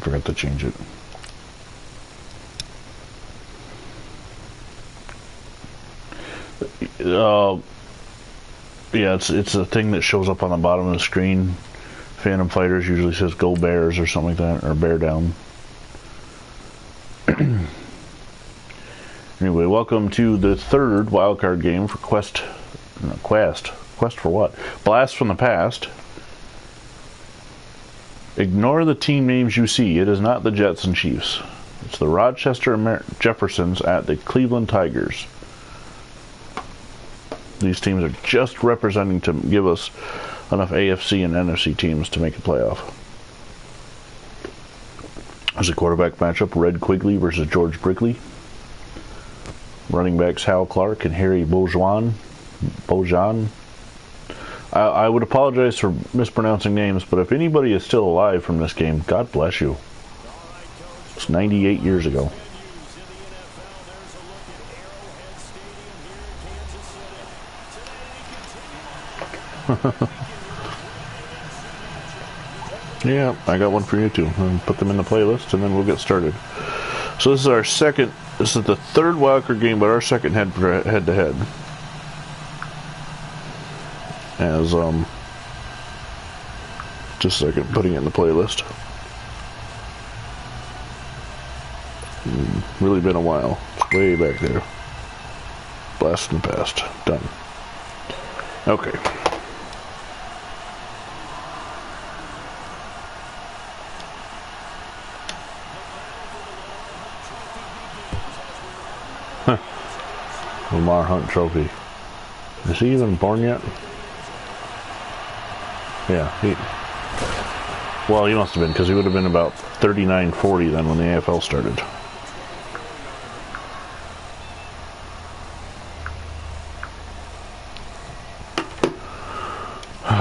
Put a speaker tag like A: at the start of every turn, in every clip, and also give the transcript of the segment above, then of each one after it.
A: I forgot to change it. Yeah, it's a thing that shows up on the bottom of the screen. Phantom Fighters usually says "Go Bears" or something like that, or "Bear Down." Anyway, welcome to the third wildcard game for Quest for what? Blast from the Past. Ignore the team names you see. It is not the Jets and Chiefs. It's the Rochester Jeffersons at the Cleveland Tigers. These teams are just representing to give us enough AFC and NFC teams to make a playoff. As a quarterback matchup, Red Quigley versus George Brickley. Running backs Hal Clark and Harry Bojan. I would apologize for mispronouncing names, but if anybody is still alive from this game, God bless you. It's 98 years ago. Yeah, I got one for you too. I'll put them in the playlist and then we'll get started. So this is our second, this is the third wildcard game, but our second head-to-head. As, just a second, putting it in the playlist. Really been a while. It's way back there. Blast from the Past. Done. Okay. Lamar Hunt Trophy. Is he even born yet? Yeah, well, he must have been, because he would have been about 39, 40 then when the AFL started.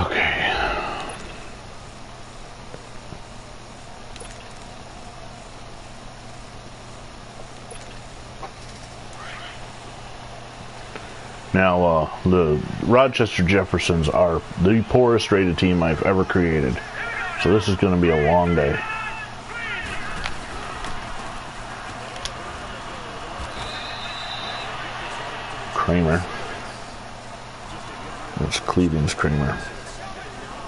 A: Okay. Now, the Rochester Jeffersons are the poorest rated team I've ever created. So this is going to be a long day. Kramer. That's Cleveland's Kramer.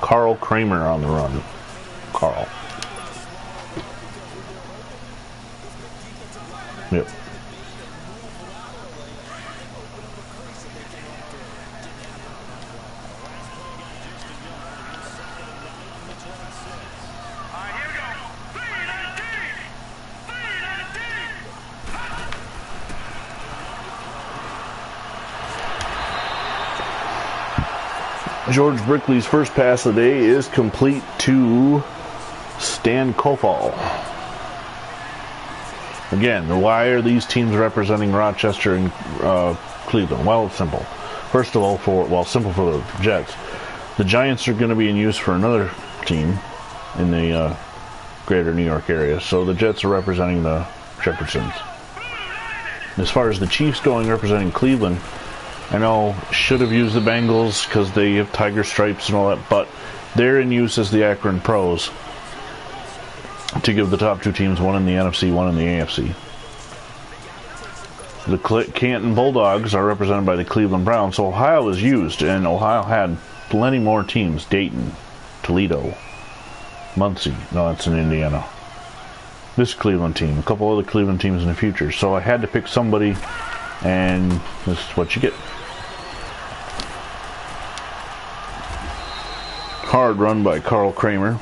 A: Carl Kramer on the run. Carl. Yep. George Brickley's first pass of the day is complete to Stan Kofal. Again, why are these teams representing Rochester and Cleveland? Well, it's simple. First of all, simple for the Jets. The Giants are going to be in use for another team in the greater New York area, so the Jets are representing the Jeffersons. As far as the Chiefs going, representing Cleveland, I know should have used the Bengals because they have tiger stripes and all that, but they're in use as the Akron Pros to give the top two teams, one in the NFC, one in the AFC. The Canton Bulldogs are represented by the Cleveland Browns, so Ohio is used, and Ohio had plenty more teams. Dayton, Toledo, Muncie. No, that's in Indiana. This Cleveland team, a couple other Cleveland teams in the future. So I had to pick somebody, and this is what you get. Hard run by Carl Kramer.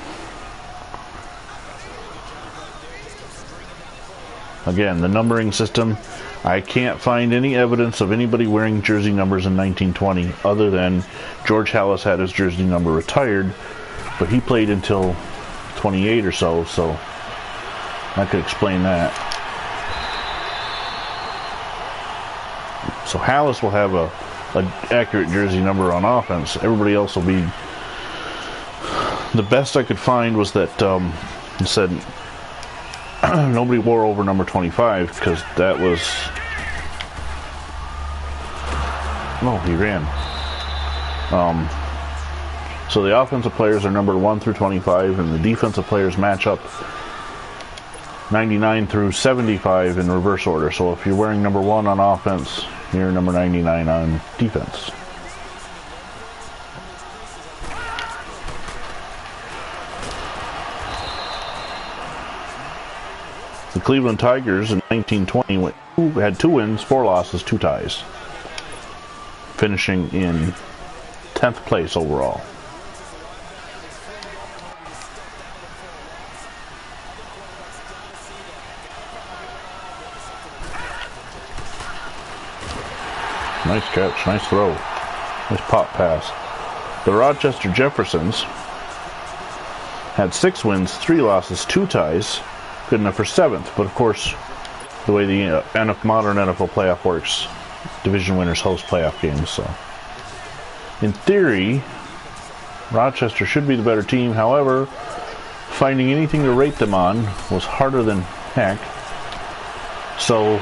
A: Again, the numbering system, I can't find any evidence of anybody wearing jersey numbers in 1920 other than George Halas had his jersey number retired, but he played until 28 or so I could explain that. So Halas will have an accurate jersey number on offense. Everybody else will be... The best I could find was that it said nobody wore over number 25 because that was... Oh, he ran. So the offensive players are numbered 1 through 25, and the defensive players match up 99 through 75 in reverse order. So if you're wearing number 1 on offense, you're number 99 on defense. The Cleveland Tigers in 1920 had 2 wins, 4 losses, 2 ties, finishing in 10th place overall. Nice catch, nice throw, nice pop pass. The Rochester Jeffersons had 6 wins, 3 losses, 2 ties, good enough for 7th. But of course, the way the modern NFL playoff works, division winners host playoff games. So, in theory, Rochester should be the better team. However, finding anything to rate them on was harder than heck. So,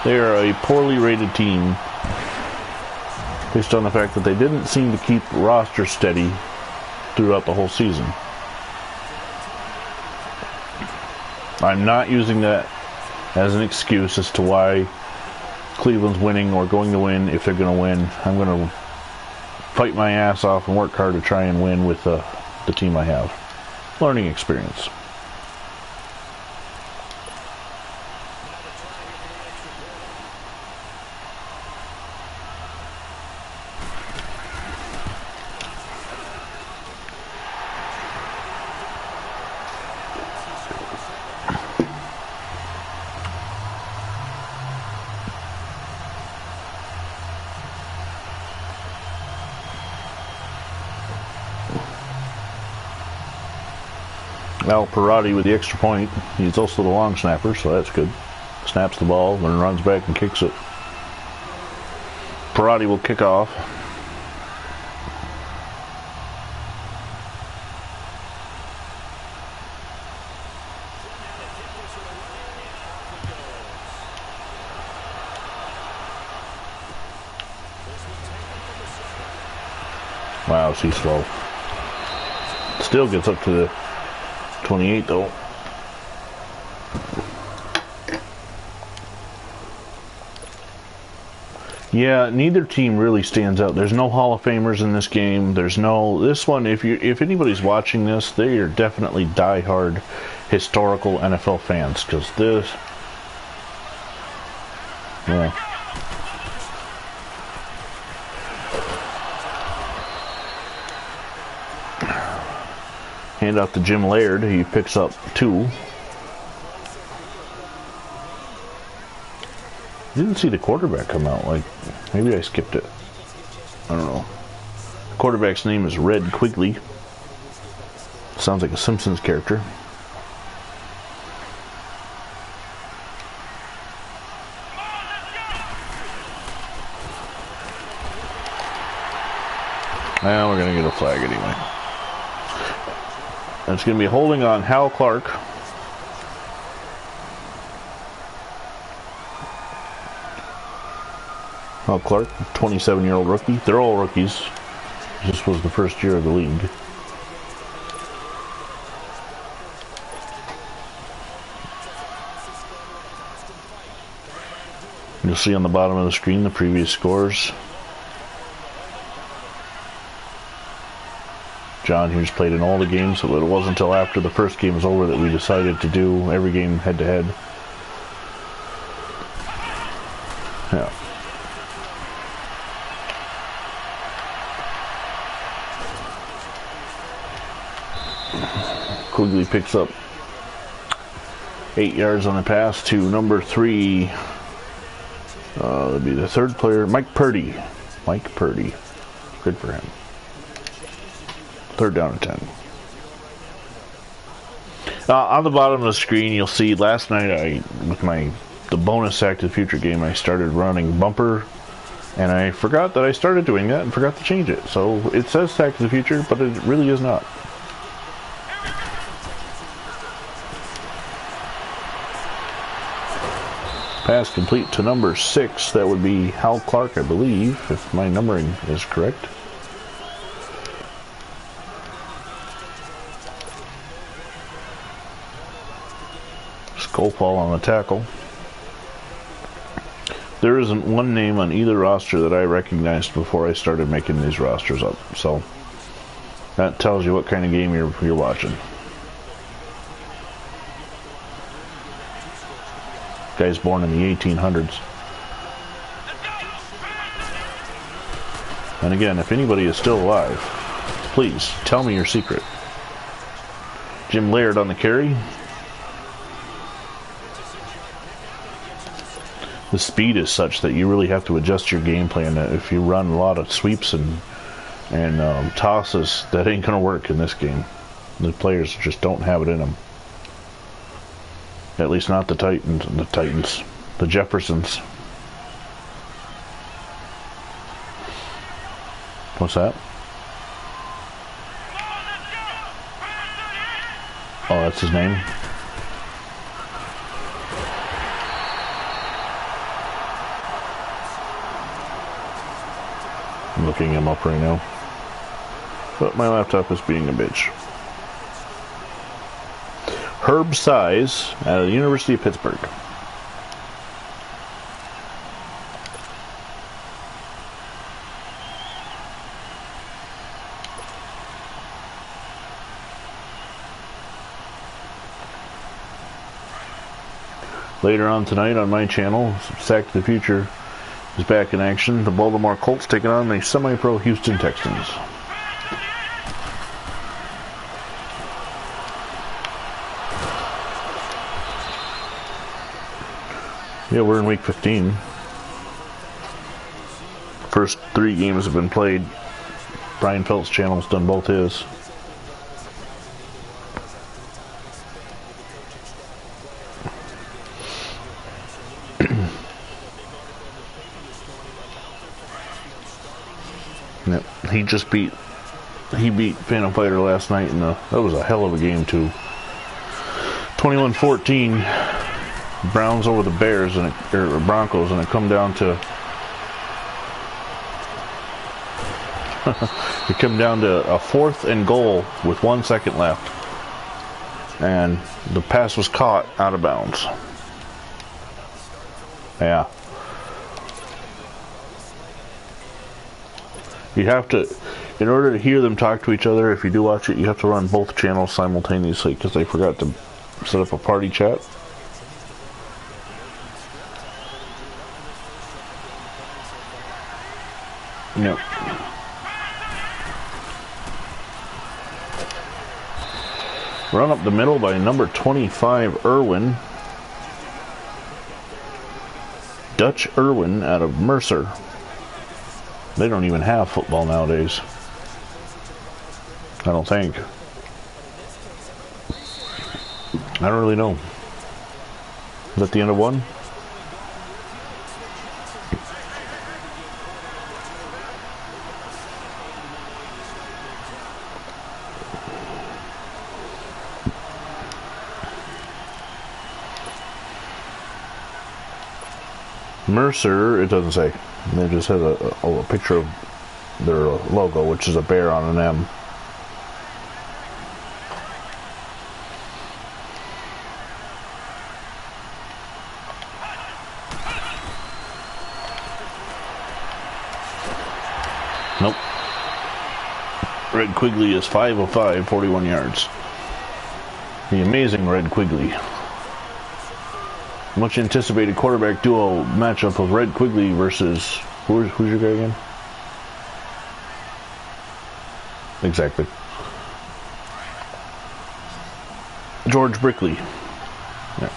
A: they are a poorly rated team based on the fact that they didn't seem to keep roster steady throughout the whole season. I'm not using that as an excuse as to why Cleveland's winning or going to win if they're going to win. I'm going to fight my ass off and work hard to try and win with the team I have. Learning experience. Al Perotti with the extra point. He's also the long snapper, so that's good. Snaps the ball, then runs back and kicks it. Perotti will kick off. Wow, she's slow. Still gets up to the 28 though. Yeah, neither team really stands out. There's no Hall of Famers in this game. There's no this one. If anybody's watching this, they are definitely diehard historical NFL fans because this. Yeah. Hand off to Jim Laird. He picks up 2. Didn't see the quarterback come out. Like, maybe I skipped it. I don't know. The quarterback's name is Red Quigley. Sounds like a Simpsons character. Now we're going to get a flag anyway. It's going to be holding on Hal Clark. Hal Clark, 27-year-old rookie. They're all rookies. This was the first year of the league. You'll see on the bottom of the screen the previous scores. John here's played in all the games, so it wasn't until after the first game was over that we decided to do every game head-to-head. Yeah. Quigley picks up 8 yards on the pass to number 3. That'll be the third player, Mike Purdy. Mike Purdy. Good for him. 3rd down and 10. On the bottom of the screen, you'll see last night with the bonus Sack to the Future game, I started running bumper, and I forgot that I started doing that and forgot to change it. So it says Sack to the Future, but it really is not. Pass complete to number 6. That would be Hal Clark, I believe, if my numbering is correct. Skullfall on the tackle. There isn't one name on either roster that I recognized before I started making these rosters up. So that tells you what kind of game you're watching. Guy's born in the 1800s. And again, if anybody is still alive, please tell me your secret. Jim Laird on the carry. The speed is such that you really have to adjust your game plan. If you run a lot of sweeps and tosses, that ain't going to work in this game. The players just don't have it in them. At least not the Titans. The Jeffersons. What's that? Oh, that's his name? I'm looking him up right now. But my laptop is being a bitch. Herb Size out of the University of Pittsburgh. Later on tonight on my channel, Sack to the Future is back in action. The Baltimore Colts taking on the semi-pro Houston Texans. Yeah, we're in week 15. First 3 games have been played. Brian Pelt's channel's done both his. Yep, he beat Phantom Fighter last night, and that was a hell of a game too. 21-14. Browns over the Bears or Broncos, and it come down to a 4th and goal with 1 second left, and the pass was caught out of bounds. Yeah, you have to, in order to hear them talk to each other, if you do watch it, you have to run both channels simultaneously, because they forgot to set up a party chat. Yep. Run up the middle by number 25, Irwin. Dutch Irwin out of Mercer. They don't even have football nowadays. I don't think. I don't really know. Is that the end of one? Mercer, it doesn't say. They just has a picture of their logo, which is a bear on an M. Nope. Red Quigley is 5 of 5, 41 yards. The amazing Red Quigley. Much anticipated quarterback duo matchup of Red Quigley versus who's your guy again? Exactly. George Brickley. Yeah.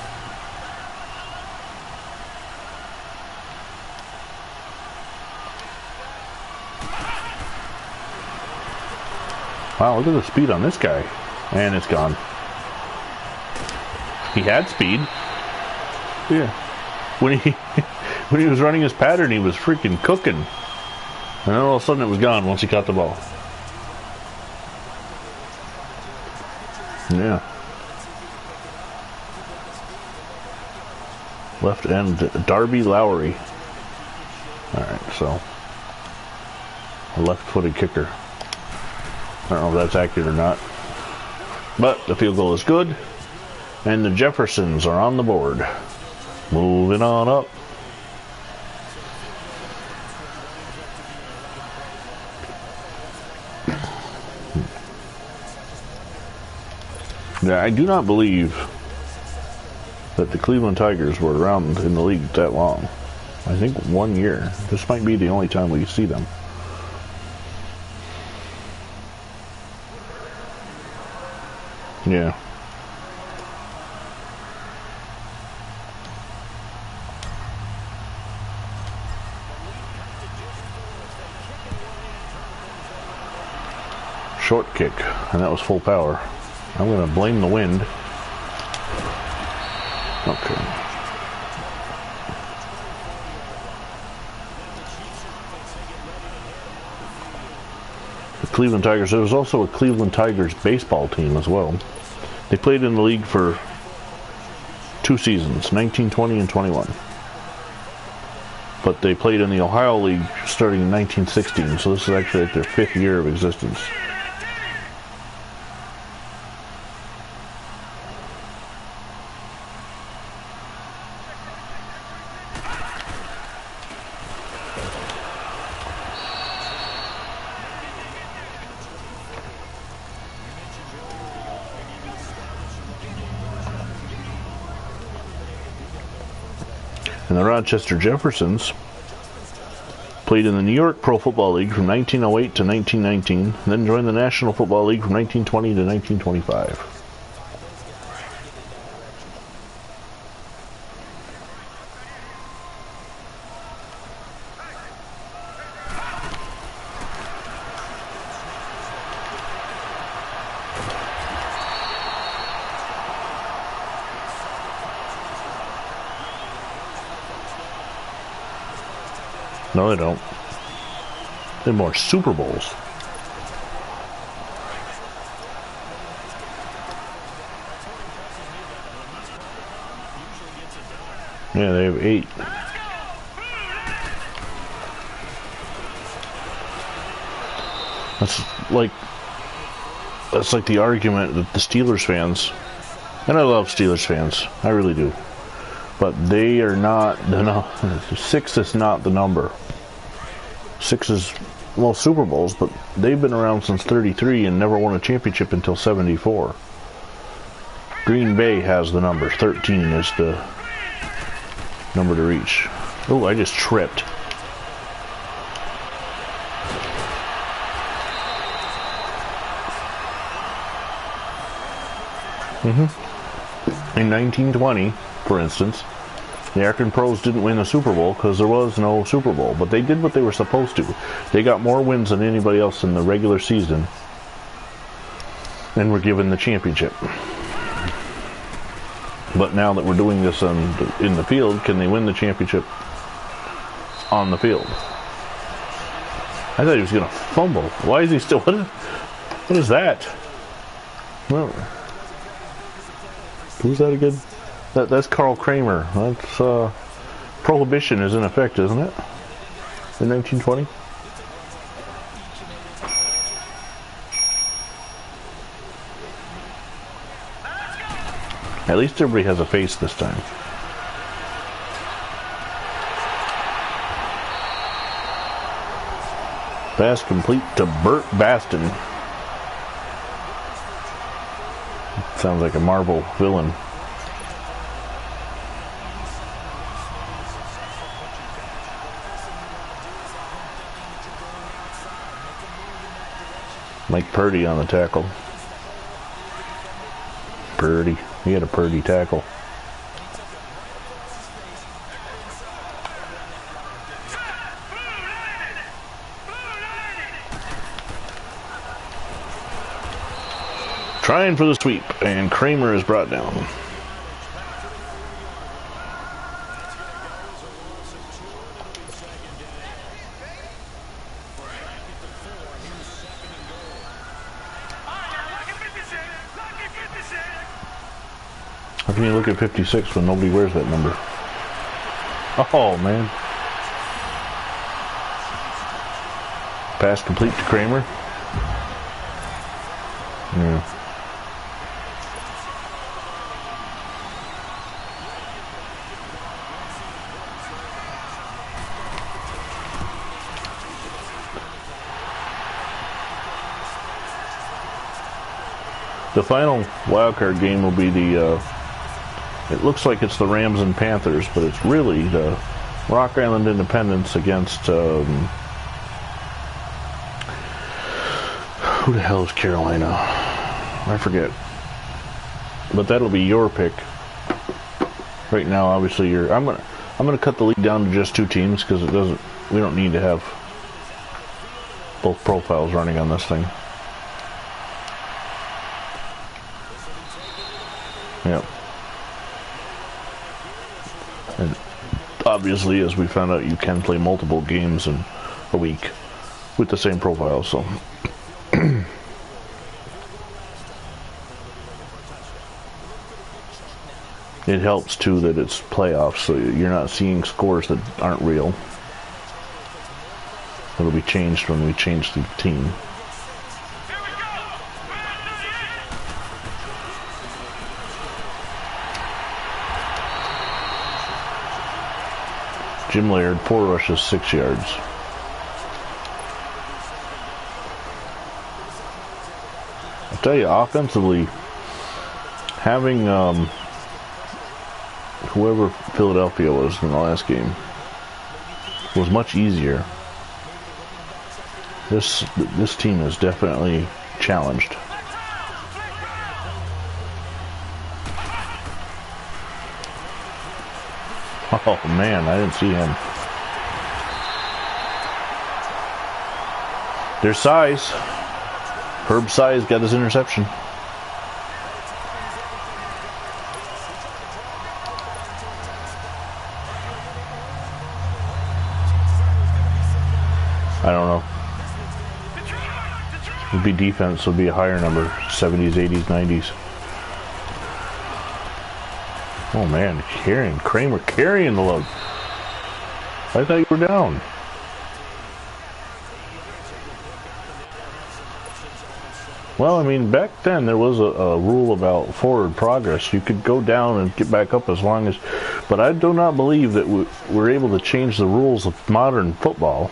A: Wow, look at the speed on this guy. And it's gone. He had speed. Yeah. When he was running his pattern, he was freaking cooking. And then all of a sudden it was gone once he caught the ball. Yeah. Left end, Darby Lowry. Alright, so a left-footed kicker. I don't know if that's accurate or not. But the field goal is good. And the Jeffersons are on the board. Moving on up. Yeah, I do not believe that the Cleveland Tigers were around in the league that long. I think 1 year. This might be the only time we see them. Yeah. Short kick, and that was full power. I'm going to blame the wind. Okay. The Cleveland Tigers. There was also a Cleveland Tigers baseball team as well. They played in the league for 2 seasons, 1920 and 21. But they played in the Ohio League starting in 1916, so this is actually like their 5th year of existence. And the Rochester Jeffersons played in the New York Pro Football League from 1908 to 1919, and then joined the National Football League from 1920 to 1925. No, they don't. They have more Super Bowls. Yeah, they have 8. That's like the argument that the Steelers fans, and I love Steelers fans, I really do, but they are not the 6 is not the number. 6 is, well, Super Bowls, but they've been around since 33 and never won a championship until 74. Green Bay has the number. 13 is the number to reach. Oh, I just tripped. In 1920, for instance, the Akron Pros didn't win a Super Bowl because there was no Super Bowl, but they did what they were supposed to. They got more wins than anybody else in the regular season and were given the championship. But now that we're doing this in the field, can they win the championship on the field? I thought he was going to fumble. Why is he still... What is that? Well, who's that again? That's Carl Kramer. That's Prohibition is in effect, isn't it? In 1920? At least everybody has a face this time. Pass complete to Burt Baston. Sounds like a Marvel villain. Mike Purdy on the tackle. Purdy. He had a Purdy tackle. Trying for the sweep, and Kramer is brought down. How can you look at 56 when nobody wears that number? Oh, man. Pass complete to Kramer. Yeah. The final wildcard game will be the, it looks like it's the Rams and Panthers, but it's really the Rock Island Independence against, who the hell is Carolina? I forget. But that'll be your pick. Right now, obviously, I'm gonna cut the league down to just 2 teams because we don't need to have both profiles running on this thing. Yep. And obviously, as we found out, you can play multiple games in a week with the same profile, so. It helps too that it's playoffs, so you're not seeing scores that aren't real. It'll be changed when we change the team. Jim Laird, 4 rushes, 6 yards. I'll tell you, offensively, having whoever Philadelphia was in the last game was much easier. This team is definitely challenged. Oh man, I didn't see him. There's Size. Herb Size got his interception. I don't know. It would be defense, would be a higher number. 70s, 80s, 90s. Oh man, Kramer carrying the load. I thought you were down. Well, I mean, back then there was a rule about forward progress. You could go down and get back up as long as... But I do not believe that we're able to change the rules of modern football.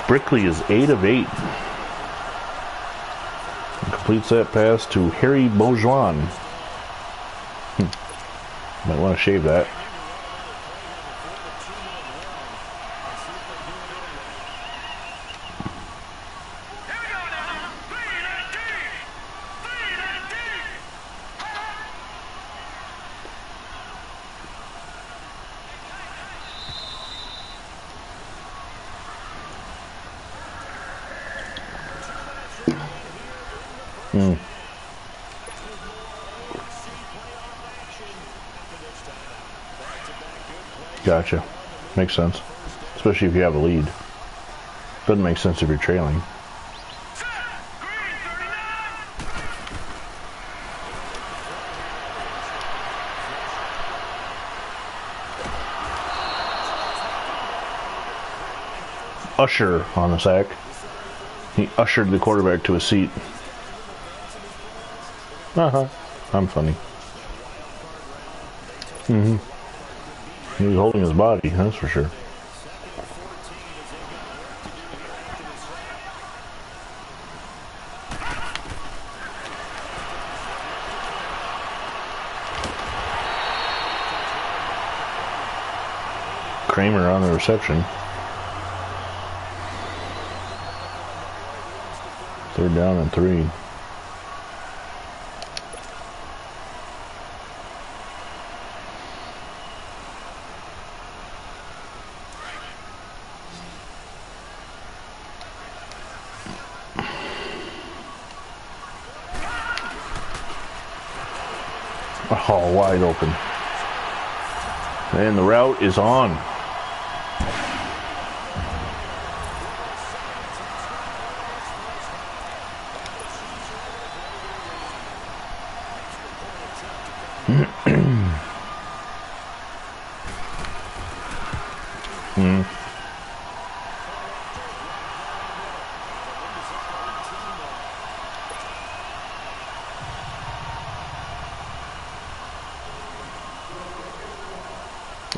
A: Brickley is 8 of 8. And completes that pass to Harry Beaujoin. Might want to shave that. Gotcha. Makes sense. Especially if you have a lead. Doesn't make sense if you're trailing. Usher on the sack. He ushered the quarterback to a seat. I'm funny. He was holding his body, that's for sure. Kramer on the reception. 3rd down and 3. Oh, wide open. And the route is on.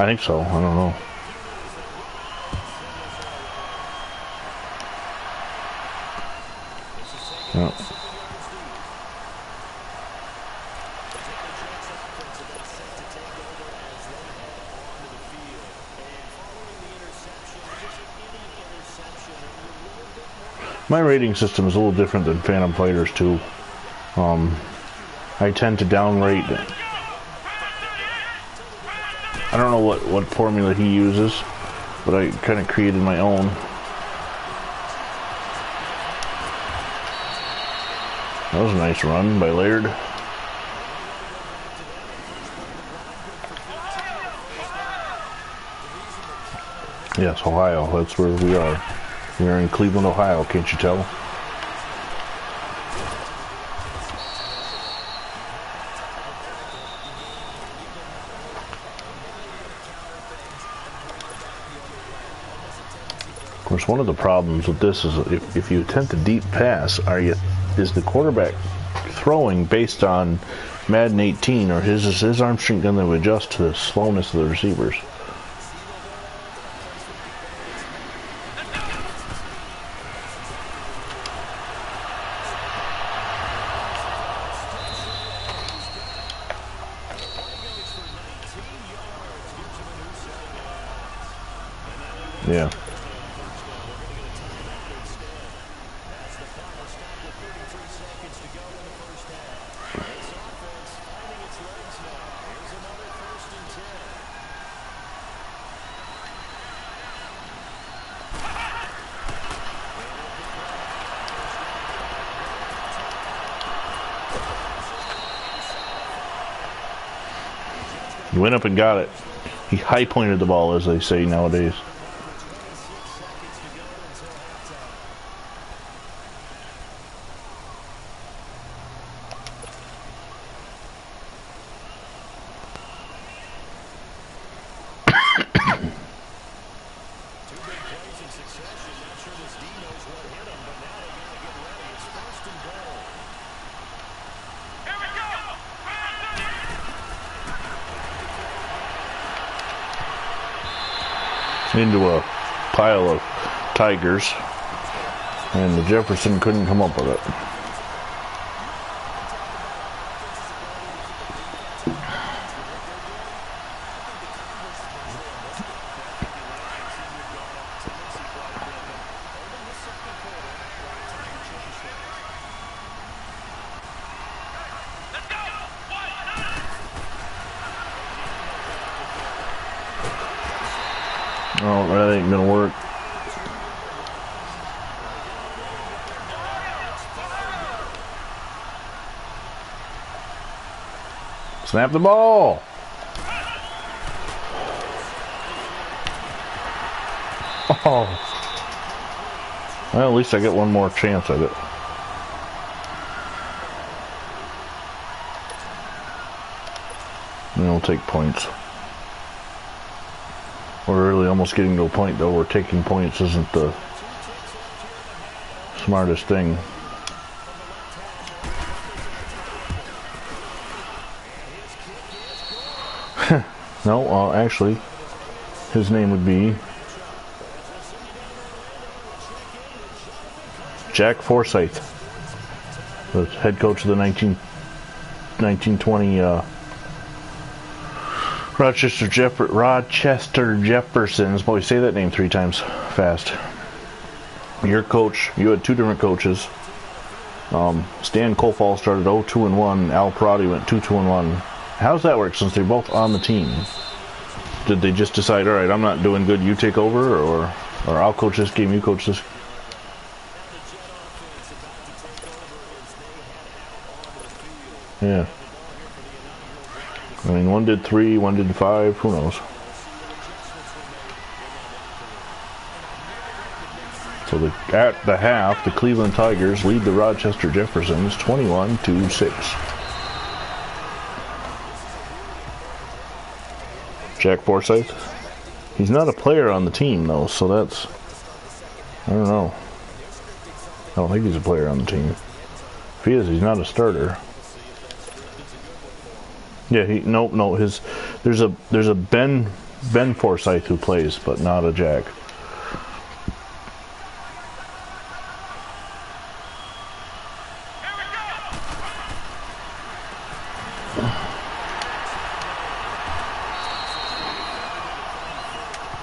A: I think so. I don't know. Yep. My rating system is a little different than Phantom Fighters too. I tend to downrate. I don't know what formula he uses, but I kind of created my own. That was a nice run by Laird. Yes, Ohio. That's where we are. We're in Cleveland, Ohio. Can't you tell? Of course, one of the problems with this is if you attempt a deep pass, is the quarterback throwing based on Madden 18, or is his arm strength going to adjust to the slowness of the receivers? Yeah. He went up and got it. He high pointed the ball, as they say nowadays. Into a pile of Tigers, and the Jefferson couldn't come up with it. Oh, that ain't gonna work. Snap the ball. Oh. Well, at least I get one more chance at it. And I'll take points. We're really almost getting to a point, though, where taking points isn't the smartest thing. No, actually, his name would be Jack Forsythe, the head coach of the 1920 Rochester Jeffersons. Boy, say that name 3 times fast. Your coach, you had 2 different coaches. Stan Colfall started 0-2-1. Al Perotti went 2-2-1. How does that work, since they're both on the team? Did they just decide, all right, I'm not doing good, you take over, or I'll coach this game, you coach this? Yeah. I mean, one did 3, one did 5, who knows? So at the half, the Cleveland Tigers lead the Rochester Jeffersons 21-6. Jack Forsythe? He's not a player on the team, though, so that's... I don't know. I don't think he's a player on the team. If he is, he's not a starter. Yeah, no. There's a Ben Ben Forsyth who plays, but not a Jack.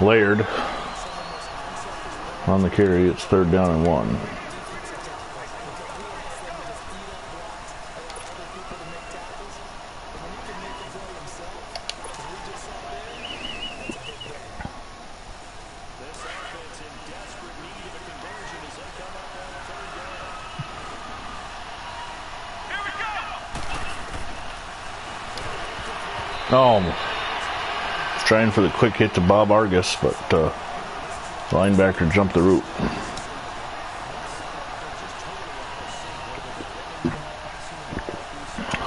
A: Laird on the carry. It's 3rd down and 1. Trying for the quick hit to Bob Argus, but linebacker jumped the route.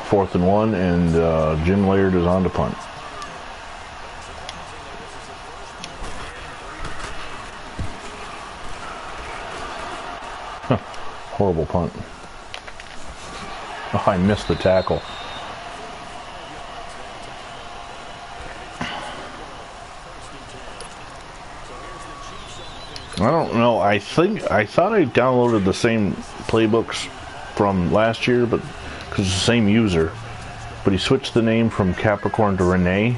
A: Fourth and 1, and Jim Laird is on to punt. Horrible punt. Oh, I missed the tackle. I don't know. I thought I downloaded the same playbooks from last year, but because it's the same user, but he switched the name from Capricorn to Renee,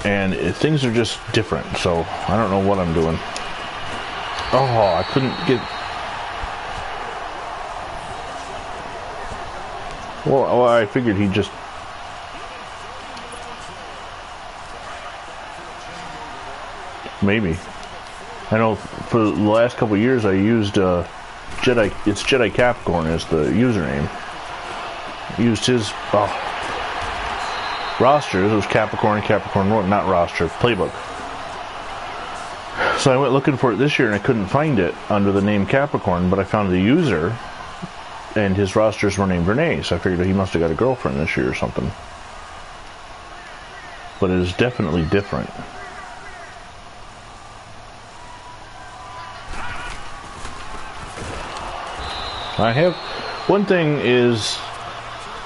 A: and things are just different. So I don't know what I'm doing. Oh, I couldn't get. Well, I figured he just. Maybe. I know for the last couple of years I used Jedi. It's Jedi Capricorn as the username. I used his roster. It was Capricorn, not roster, playbook. So I went looking for it this year and I couldn't find it under the name Capricorn, but I found the user and his rosters were named Renee. So I figured he must have got a girlfriend this year or something. But it is definitely different. I have, one thing is,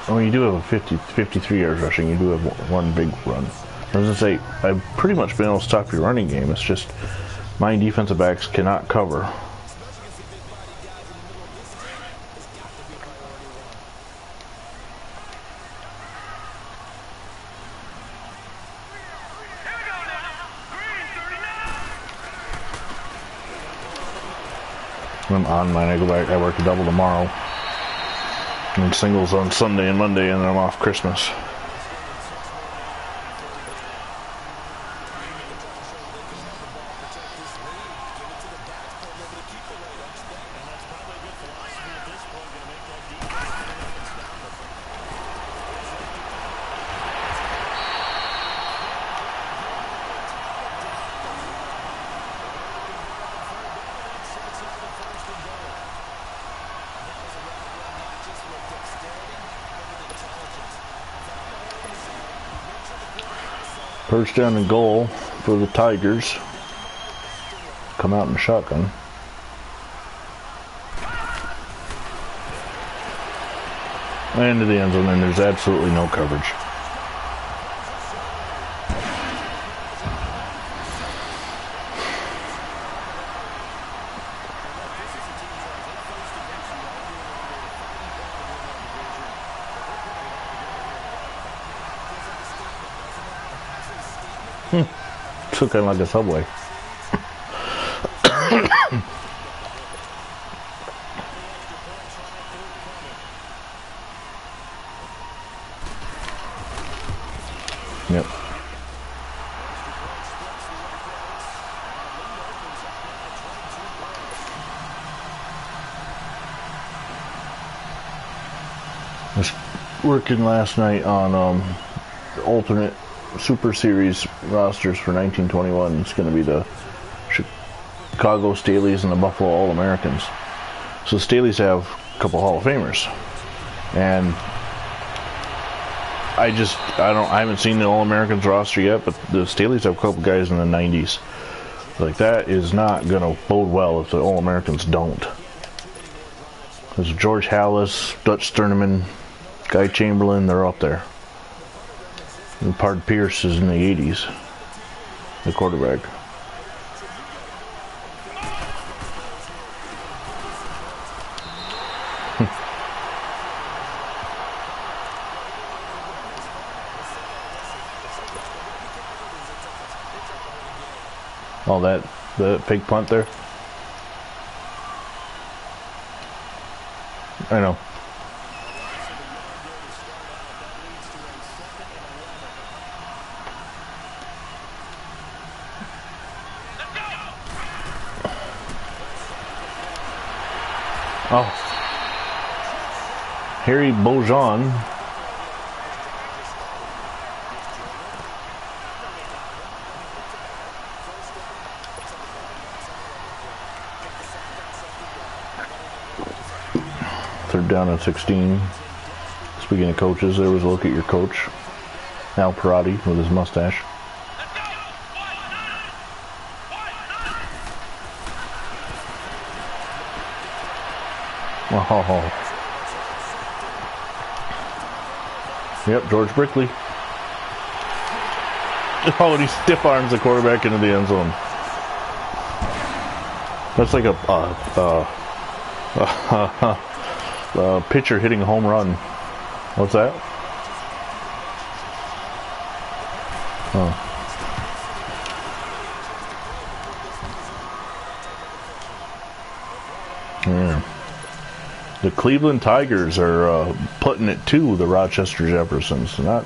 A: when you do have a 53 yards rushing, you do have one big run. I was going to say, I've pretty much been able to stop your running game. It's just, my defensive backs cannot cover. I'm on mine. I go back. I work a double tomorrow, and singles on Sunday and Monday, and then I'm off Christmas. First down and goal for the Tigers. Come out in the shotgun. And to the end zone, and there's absolutely no coverage. It's kind of like a subway. Yep. I was working last night on the alternate Super Series rosters for 1921. It's going to be the Chicago Staleys and the Buffalo All-Americans. So the Staleys have a couple Hall of Famers, and I haven't seen the All-Americans roster yet, but the Staleys have a couple guys in the 90s. Like, that is not going to bode well if the All-Americans don't. There's George Hallis, Dutch Sterneman, Guy Chamberlain, they're up there. And Pard Pierce is in the 80s, the quarterback. Oh, the fake punt there? I know. Oh. Harry Bojan. Third down and 16. Speaking of coaches, there was a look at your coach, Al Perotti, with his mustache. Oh. Yep, George Brickley. Oh, and he stiff arms the quarterback into the end zone. That's like a pitcher hitting a home run. What's that? Oh. Yeah. The Cleveland Tigers are putting it to the Rochester Jeffersons. I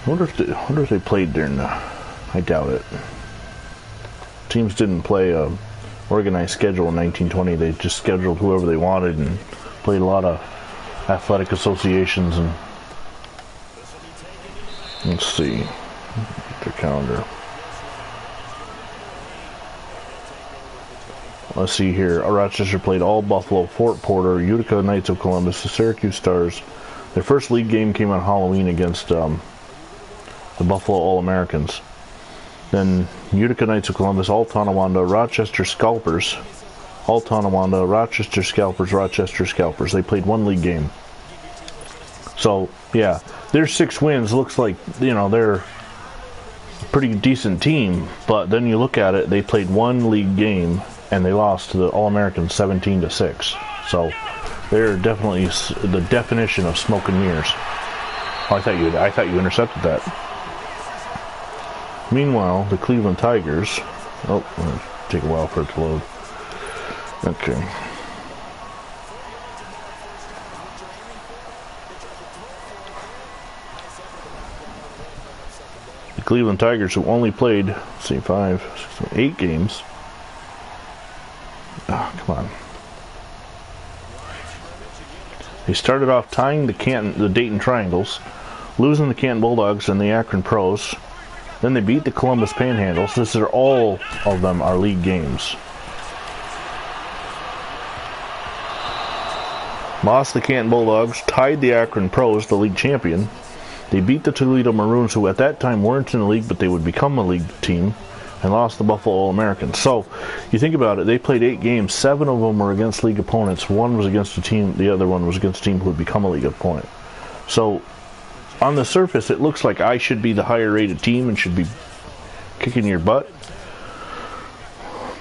A: wonder if they played during I doubt it. Teams didn't play a organized schedule in 1920. They just scheduled whoever they wanted and played a lot of athletic associations. And let's see their calendar. Let's see here. Rochester played all Buffalo, Fort Porter, Utica Knights of Columbus, the Syracuse Stars. Their first league game came on Halloween against the Buffalo All-Americans. Then Utica Knights of Columbus, all Tonawanda, Rochester Scalpers, all Tonawanda, Rochester Scalpers, Rochester Scalpers. They played one league game. So, yeah, their 6 wins looks like, they're a pretty decent team. But then you look at it, they played one league game and they lost to the All-Americans 17-6. So they're definitely the definition of smoke and mirrors. Oh, I thought you intercepted that. Meanwhile, the Cleveland Tigers. Oh, it'll take a while for it to load. Okay. The Cleveland Tigers, who only played, let's see, 8 games. Oh, come on. They started off tying the Dayton Triangles, losing the Canton Bulldogs and the Akron Pros. Then they beat the Columbus Panhandles. This is all of them are league games. Lost the Canton Bulldogs, tied the Akron Pros, the league champion. They beat the Toledo Maroons, who at that time weren't in the league, but they would become a league team, and lost the Buffalo All-Americans. So, you think about it, they played 8 games, 7 of them were against league opponents, 1 was against a team, the other one was against a team who would become a league opponent. So, on the surface, it looks like I should be the higher rated team and should be kicking your butt.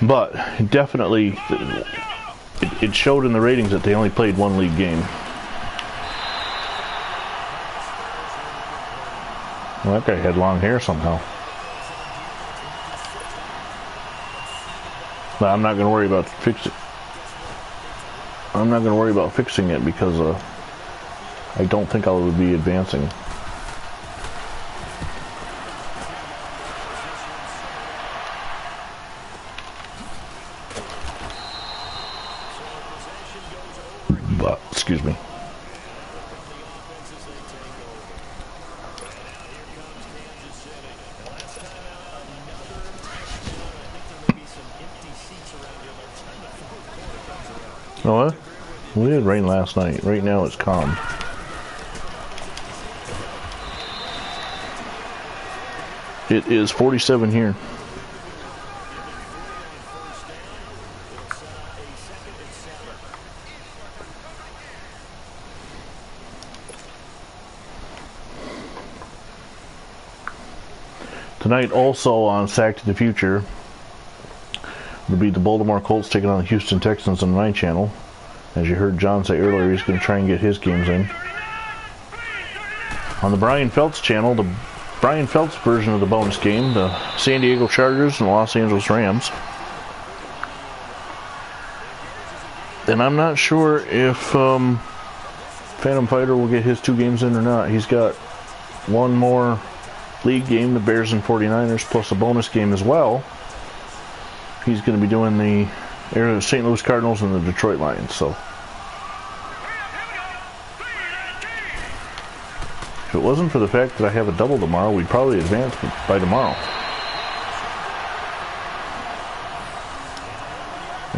A: But, definitely, it showed in the ratings that they only played 1 league game. Well, that guy had long hair somehow. But I'm not going to worry about fixing it because I don't think I would be advancing. But excuse me. Oh, what? We had rain last night. Right now it's calm. It is 47 here. Tonight also on Sack to the Future will be the Baltimore Colts taking on the Houston Texans on the 9 channel. As you heard John say earlier, he's going to try and get his games in. On the Brian Phelps channel, the Brian Phelps version of the bonus game, the San Diego Chargers and the Los Angeles Rams. And I'm not sure if Phantom Fighter will get his 2 games in or not. He's got one more league game, the Bears and 49ers, plus a bonus game as well. He's going to be doing the St. Louis Cardinals and the Detroit Lions. So if it wasn't for the fact that I have a double tomorrow, we'd probably advance by tomorrow.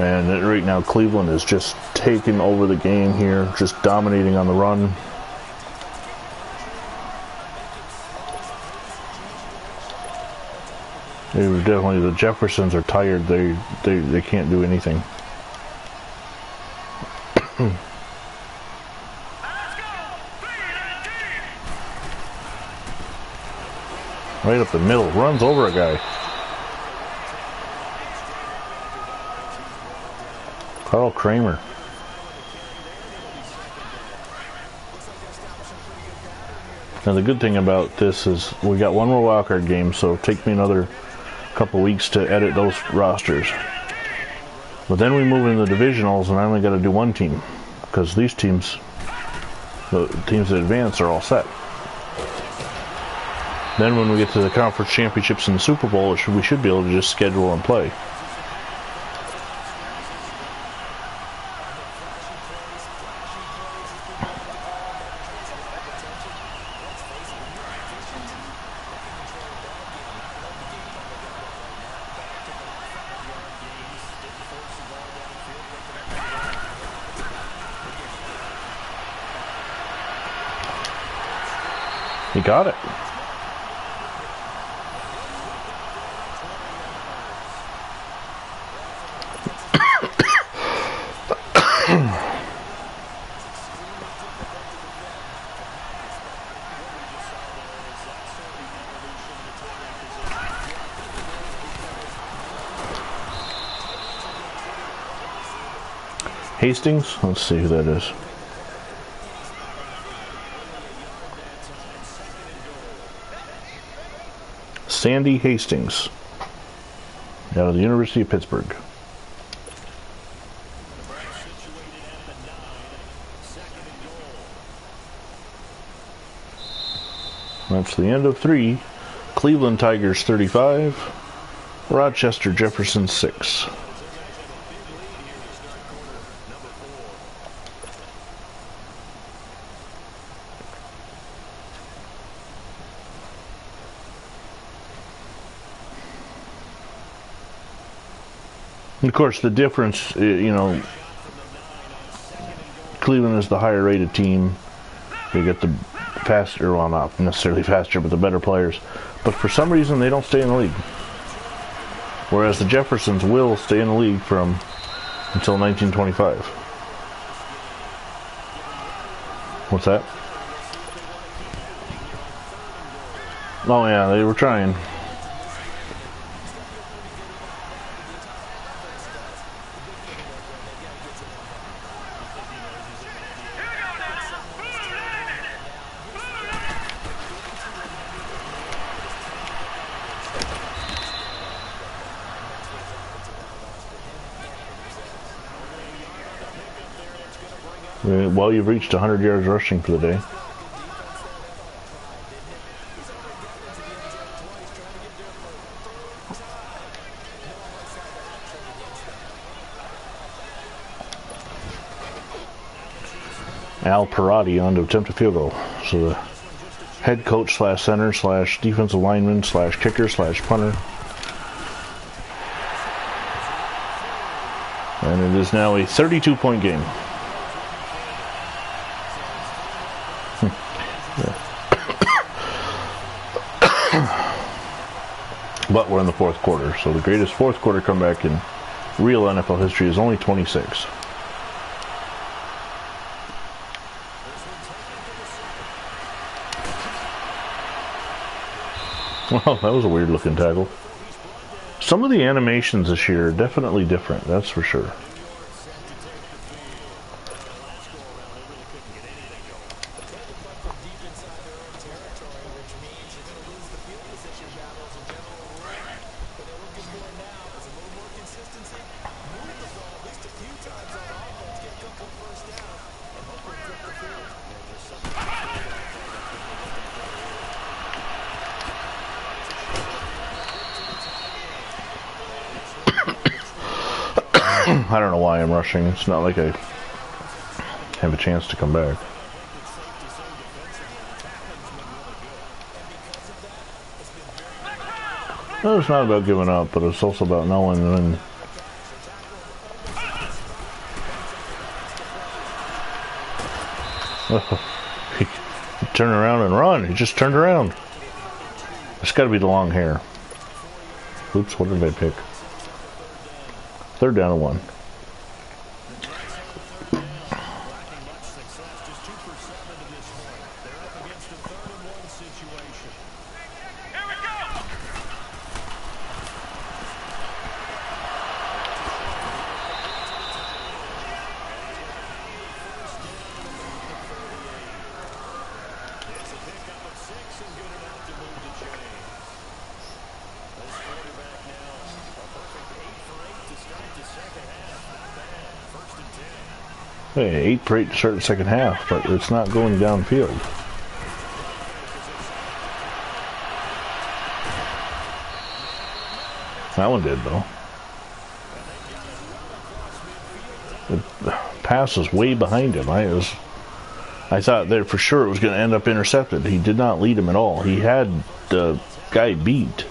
A: And right now Cleveland is just taking over the game here, just dominating on the run. Definitely, the Jeffersons are tired. They can't do anything. Right up the middle, runs over a guy. Carl Kramer. Now the good thing about this is we got one more wildcard game, so it'll take me another couple weeks to edit those rosters. But then we move into the divisionals and I only got to do one team, because these teams, the teams that advance, are all set. Then when we get to the conference championships and the Super Bowl, we should be able to just schedule and play. He got it. Hastings? Let's see who that is. Sandy Hastings, out of the University of Pittsburgh. That's the end of 3. Cleveland Tigers 35, Rochester Jefferson 6. Of course, the difference, you know, Cleveland is the higher rated team. They get the faster, well, not necessarily faster, but the better players. But for some reason, they don't stay in the league. Whereas the Jeffersons will stay in the league until 1925. What's that? Oh yeah, they were trying. Well, you've reached 100 yards rushing for the day. Al Perotti on to attempt a field goal. So the head coach / center / defensive lineman / kicker / punter. And it is now a 32-point game. But we're in the fourth quarter, so the greatest fourth quarter comeback in real NFL history is only 26. Well, that was a weird looking tackle. Some of the animations this year are definitely different, that's for sure. I don't know why I'm rushing. It's not like I have a chance to come back. No, it's not about giving up, but it's also about knowing when. He turned around and run. He just turned around. It's got to be the long hair. Oops, what did I pick? 3rd down and 1. Hey, 8 for 8 to start the second half, but it's not going downfield. That one did, though. The pass was way behind him. I thought that for sure it was going to end up intercepted. He did not lead him at all. He had the guy beat.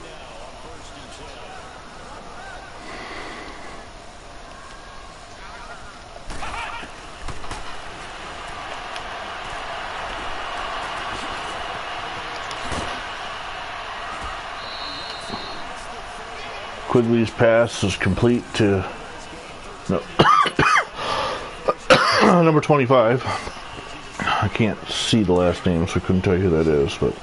A: Quigley's pass is complete to number 25. I can't see the last name, so I couldn't tell you who that is, but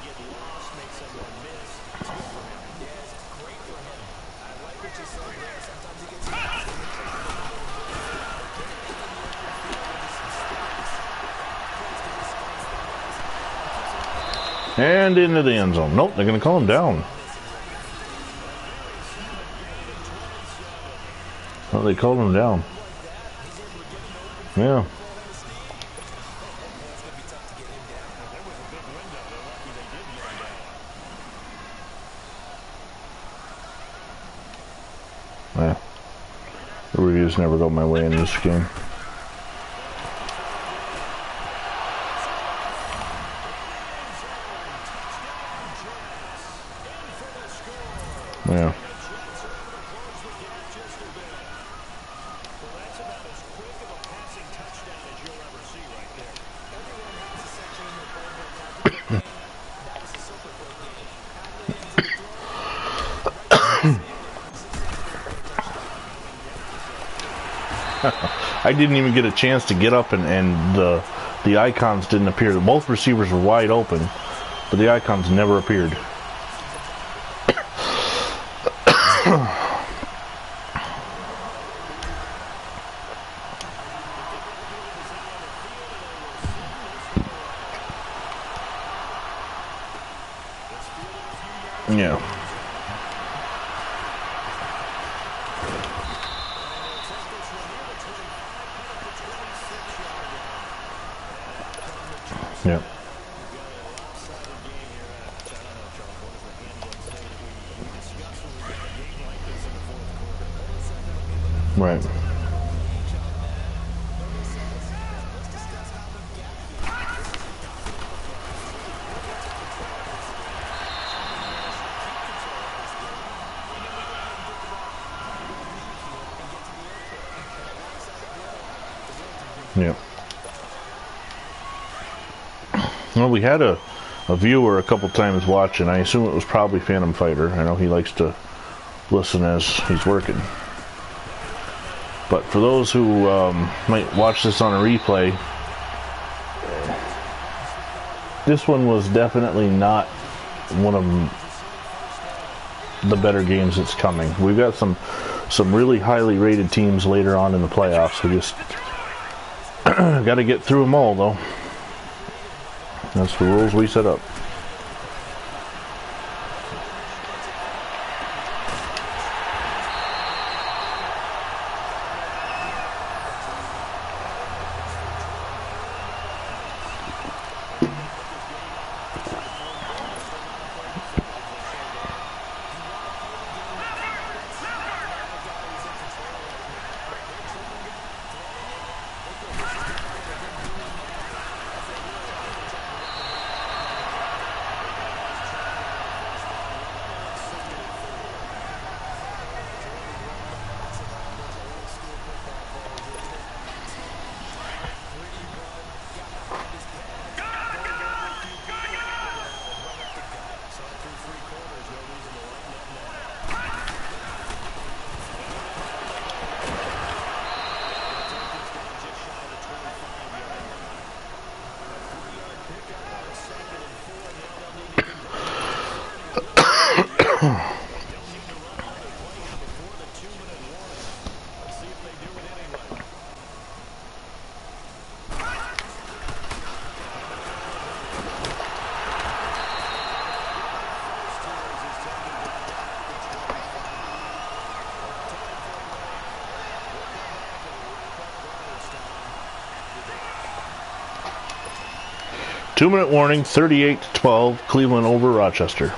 A: and into the end zone. Nope, they're going to call him down. Well, they called him down. Yeah. Yeah. The reviews never go my way in this game. Yeah. I didn't even get a chance to get up, and the icons didn't appear. Both receivers were wide open, but the icons never appeared. Yeah. Yeah. Right. Yeah. Well, we had a viewer a couple times watching. I assume it was probably Phantom Fighter. I know he likes to listen as he's working. But for those who might watch this on a replay, this one was definitely not one of the better games that's coming. We've got some really highly rated teams later on in the playoffs. We just got to get through them all, though. That's the rules we set up. Two-minute warning, 38-12, Cleveland over Rochester.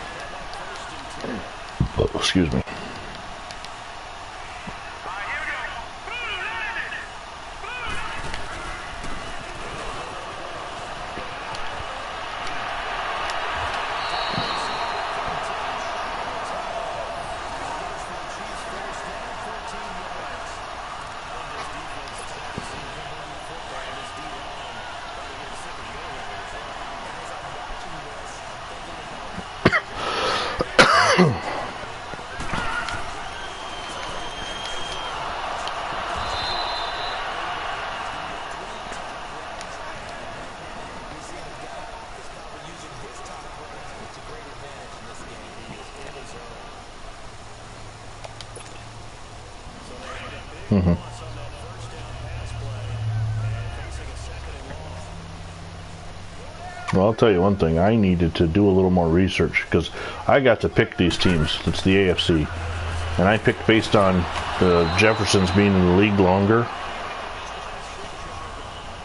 A: Oh, excuse me. Well, I'll tell you one thing. I needed to do a little more research because I got to pick these teams. It's the AFC. And I picked based on the Jeffersons being in the league longer.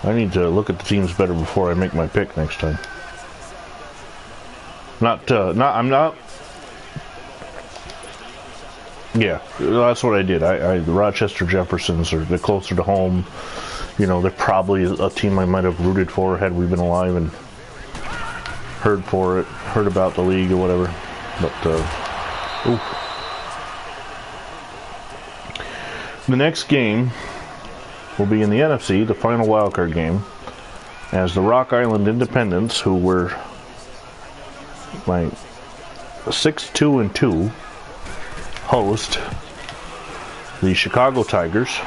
A: I need to look at the teams better before I make my pick next time. Yeah, that's what I did. The Rochester Jeffersons they're closer to home. You know, they're probably a team I might have rooted for had we been alive and heard about the league or whatever. But the next game will be in the NFC, the final wildcard game, as the Rock Island Independents, who were like 6-2-2, host the Chicago Tigers.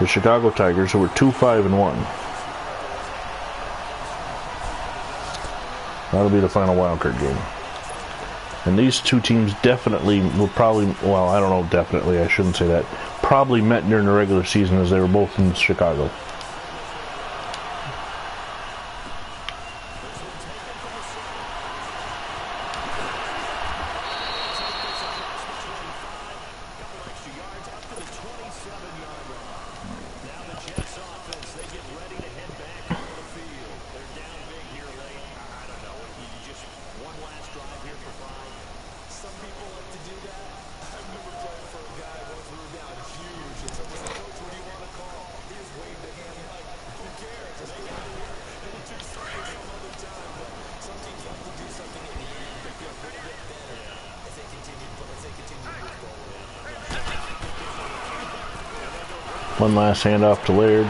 A: The Chicago Tigers, who were 2-5-1. That'll be the final wildcard game. And these two teams definitely will probably, well, I don't know, definitely, I shouldn't say that, probably met during the regular season as they were both in Chicago. One last handoff to Laird.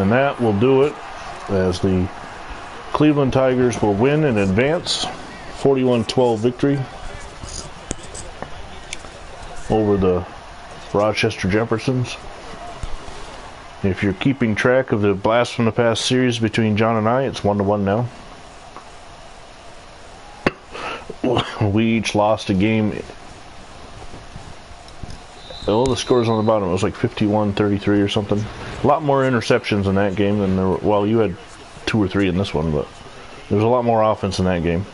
A: And that will do it as the Cleveland Tigers will win and advance. 41-12 victory over the Rochester Jeffersons. If you're keeping track of the Blast from the Past series between John and I, it's 1-1 now. we each lost a game. All the scores on the bottom, it was like 51-33 or something. A lot more interceptions in that game than there were. Well, you had 2 or 3 in this one, but there was a lot more offense in that game.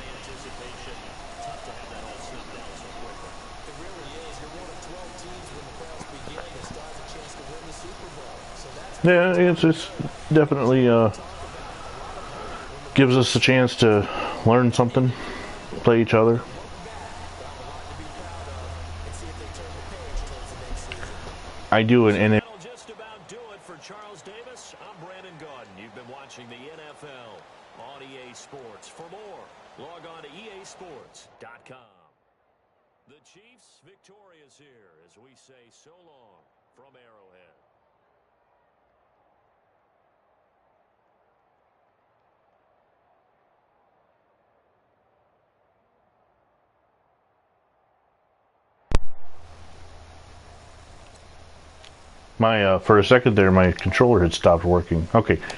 A: Yeah, it's just definitely gives us a chance to learn something, play each other. I do an NFL.
B: Just about do it for Charles Davis. I'm Brandon Gaudin. You've been watching the NFL on EA Sports. For more, log on to easports.com. The Chiefs victorious here as we say so long from Arrowhead.
A: My for a second there, my controller had stopped working. Okay,